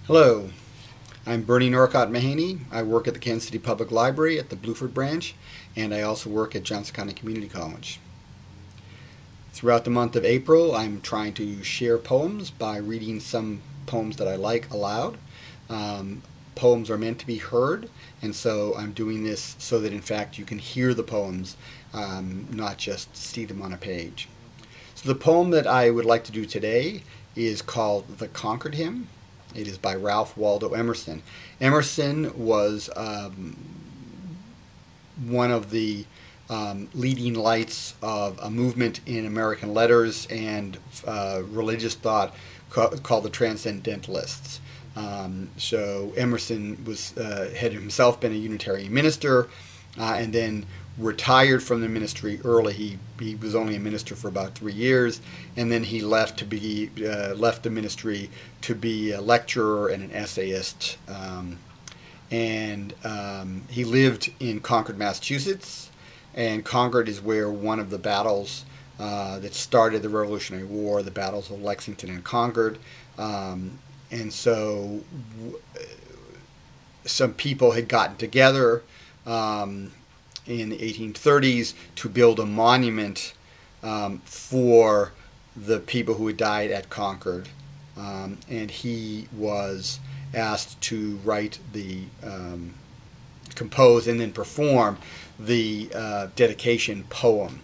Hello, I'm Bernie Norcott-Mahany. I work at the Kansas City Public Library at the Bluford branch, and I also work at Johnson County Community College. Throughout the month of April, I'm trying to share poems by reading some poems that I like aloud. Poems are meant to be heard, and so I'm doing this so that in fact you can hear the poems, not just see them on a page. So the poem that I would like to do today is called The Concord Hymn. It is by Ralph Waldo Emerson. Emerson was one of the leading lights of a movement in American letters and religious thought called the Transcendentalists. So Emerson had himself been a Unitarian minister and then retired from the ministry early. He was only a minister for about 3 years, and then he left the ministry to be a lecturer and an essayist. He lived in Concord, Massachusetts, and Concord is where one of the battles that started the Revolutionary War, the battles of Lexington and Concord. And so some people had gotten together in the 1830s to build a monument for the people who had died at Concord. And he was asked to compose and then perform the dedication poem.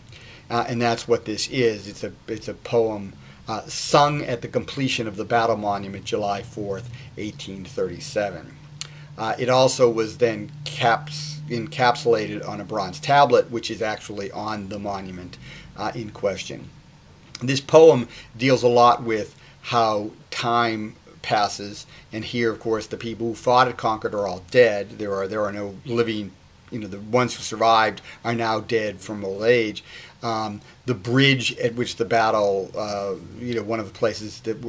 And that's what this is. It's a poem sung at the completion of the battle monument, July 4th, 1837. It also was then encapsulated on a bronze tablet, which is actually on the monument in question. This poem deals a lot with how time passes, and here, of course, the people who fought at Concord are all dead. There are no living. The ones who survived are now dead from old age. The bridge at which the battle, one of the places that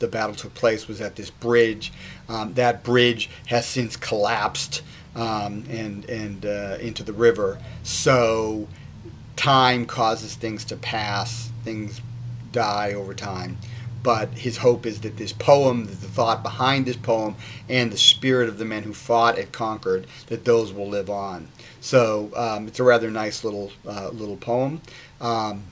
the battle took place was at this bridge. That bridge has since collapsed and into the river. So time causes things to pass. Things die over time. But his hope is that this poem, that the thought behind this poem, and the spirit of the men who fought at Concord, that those will live on. So it's a rather nice little poem. And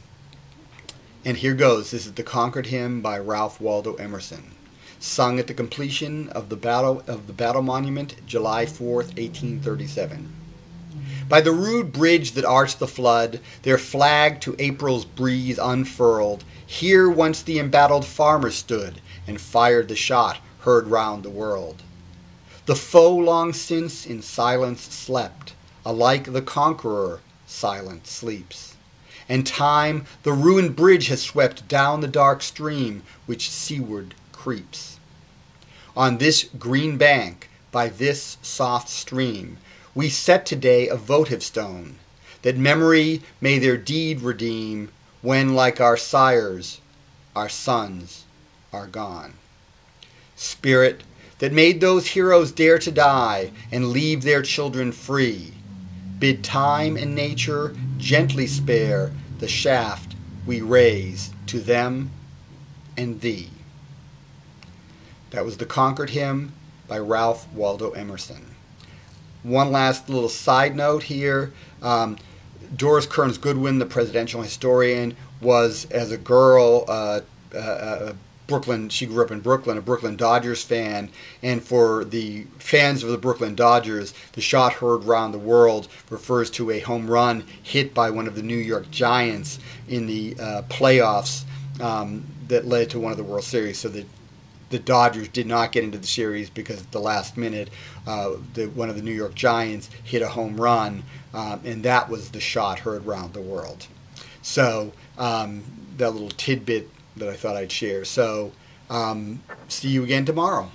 here goes. This is the Concord Hymn by Ralph Waldo Emerson, sung at the completion of the battle monument, July 4th, 1837. By the rude bridge that arched the flood, their flag to April's breeze unfurled, here once the embattled farmer stood and fired the shot heard round the world. The foe long since in silence slept, alike the conqueror silent sleeps. And time the ruined bridge has swept down the dark stream which seaward creeps. On this green bank, by this soft stream, we set today a votive stone, that memory may their deed redeem, when, like our sires, our sons are gone. Spirit, that made those heroes dare to die and leave their children free, bid time and nature gently spare the shaft we raise to them and thee. That was the Concord Hymn by Ralph Waldo Emerson. One last little side note here. Doris Kearns Goodwin, the presidential historian, was, as a girl, she grew up in Brooklyn, a Brooklyn Dodgers fan, and for the fans of the Brooklyn Dodgers, the shot heard round the world refers to a home run hit by one of the New York Giants in the playoffs that led to one of the World Series. So the Dodgers did not get into the series because at the last minute, one of the New York Giants hit a home run, and that was the shot heard round the world. So that little tidbit that I thought I'd share. So see you again tomorrow.